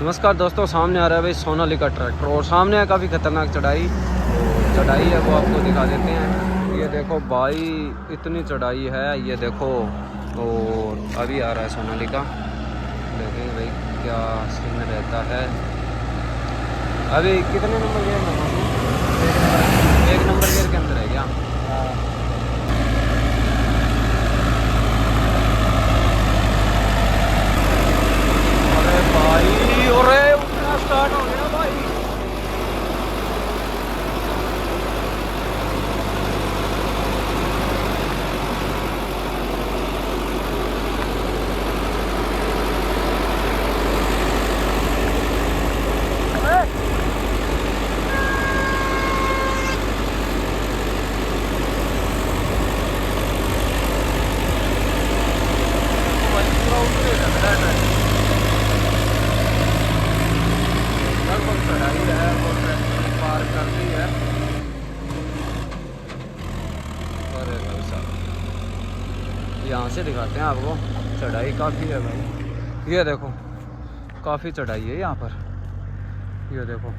नमस्कार दोस्तों, सामने आ रहा है भाई सोनालिका ट्रैक्टर और सामने है काफ़ी ख़तरनाक चढ़ाई। तो चढ़ाई है वो आपको दिखा देते हैं। ये देखो भाई, इतनी चढ़ाई है, ये देखो। और अभी आ रहा है सोनालिका, देखेंगे भाई क्या सीन रहता है। अभी कितने नंबर गेयर में? एक नंबर गेयर के अंदर है क्या? अरे भाई, अरे उठना स्टार्ट हो गया भाई। लगभग चढ़ाई है और ट्रैक्टर पार कर दी है। अरे भाई साहब, यहाँ से दिखाते हैं आपको, चढ़ाई काफ़ी है भाई। ये देखो, काफ़ी चढ़ाई है यहाँ पर, ये देखो।